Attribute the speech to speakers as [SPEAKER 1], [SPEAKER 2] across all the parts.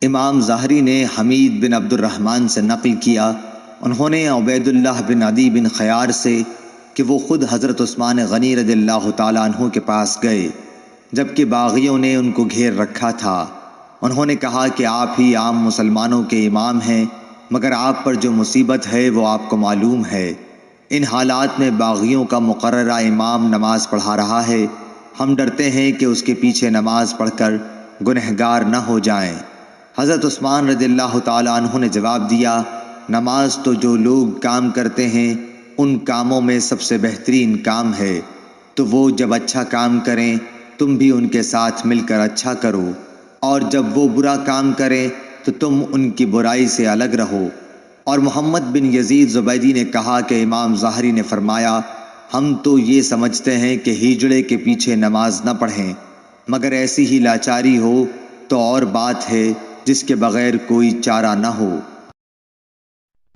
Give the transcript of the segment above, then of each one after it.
[SPEAKER 1] امام ظاہری نے حمید بن عبد الرحمن سے نقل کیا، انہوں نے عبید اللہ بن عدی بن خیار سے کہ وہ خود حضرت عثمان غنی رضی اللہ تعالیٰ عنہ کے پاس گئے جبکہ باغیوں نے ان کو گھیر رکھا تھا۔ انہوں نے کہا کہ آپ ہی عام مسلمانوں کے امام ہیں، مگر آپ پر جو مصیبت ہے وہ آپ کو معلوم ہے۔ ان حالات میں باغیوں کا مقررہ امام نماز پڑھا رہا ہے، ہم ڈرتے ہیں کہ اس کے پیچھے نماز پڑھ کر گنہگار نہ ہو جائیں۔ حضرت عثمان رضی اللہ تعالیٰ عنہ نے جواب دیا، نماز تو جو لوگ کام کرتے ہیں ان کاموں میں سب سے بہترین کام ہے، تو وہ جب اچھا کام کریں تم بھی ان کے ساتھ مل کر اچھا کرو، اور جب وہ برا کام کریں تو تم ان کی برائی سے الگ رہو۔ اور محمد بن یزید زبیدی نے کہا کہ امام ظاہری نے فرمایا، ہم تو یہ سمجھتے ہیں کہ ہجڑے کے پیچھے نماز نہ پڑھیں، مگر ایسی ہی لاچاری ہو تو اور بات ہے جس کے بغیر کوئی چارہ نہ ہو۔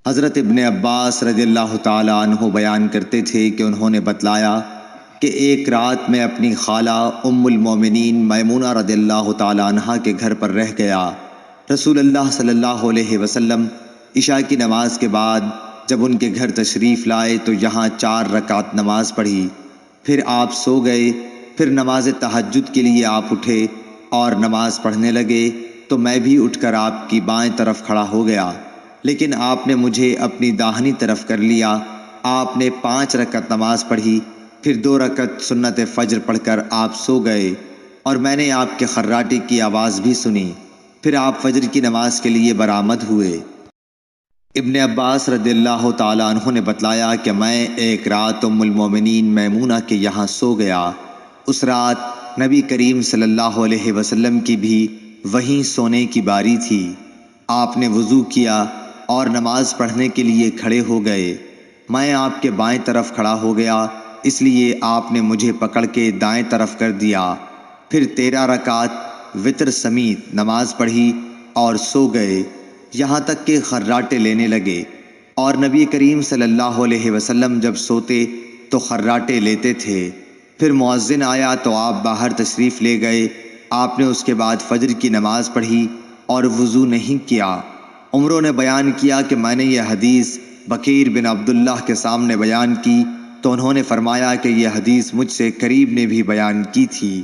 [SPEAKER 1] حضرت ابن عباس رضی اللہ تعالی عنہ بیان کرتے تھے کہ انہوں نے بتلایا کہ ایک رات میں اپنی خالہ ام المومنین میمونہ رضی اللہ تعالی عنہ کے گھر پر رہ گیا۔ رسول اللہ صلی اللہ علیہ وسلم عشاء کی نماز کے بعد جب ان کے گھر تشریف لائے تو یہاں 4 رکعت نماز پڑھی، پھر آپ سو گئے۔ پھر نماز تہجد کے لیے آپ اٹھے اور نماز پڑھنے لگے تو میں بھی اٹھ کر آپ کی بائیں طرف کھڑا ہو گیا، لیکن آپ نے مجھے اپنی داہنی طرف کر لیا۔ آپ نے 5 رکعت نماز پڑھی، پھر 2 رکعت سنت فجر پڑھ کر آپ سو گئے، اور میں نے آپ کے خراٹے کی آواز بھی سنی۔ پھر آپ فجر کی نماز کے لیے برآمد ہوئے۔ ابن عباس رضی اللہ تعالیٰ عنہ نے بتلایا کہ میں ایک رات ام المومنین میمونہ کے یہاں سو گیا۔ اس رات نبی کریم صلی اللہ علیہ وسلم کی بھی وہیں سونے کی باری تھی۔ آپ نے وضو کیا اور نماز پڑھنے کے لیے کھڑے ہو گئے۔ میں آپ کے بائیں طرف کھڑا ہو گیا، اس لیے آپ نے مجھے پکڑ کے دائیں طرف کر دیا۔ پھر 13 رکعت وتر سمیت نماز پڑھی اور سو گئے، یہاں تک کہ خراٹے لینے لگے۔ اور نبی کریم صلی اللہ علیہ وسلم جب سوتے تو خراٹے لیتے تھے۔ پھر مؤذن آیا تو آپ باہر تشریف لے گئے۔ آپ نے اس کے بعد فجر کی نماز پڑھی اور وضو نہیں کیا۔ عمروں نے بیان کیا کہ میں نے یہ حدیث بکیر بن عبداللہ کے سامنے بیان کی تو انہوں نے فرمایا کہ یہ حدیث مجھ سے قریب نے بھی بیان کی تھی۔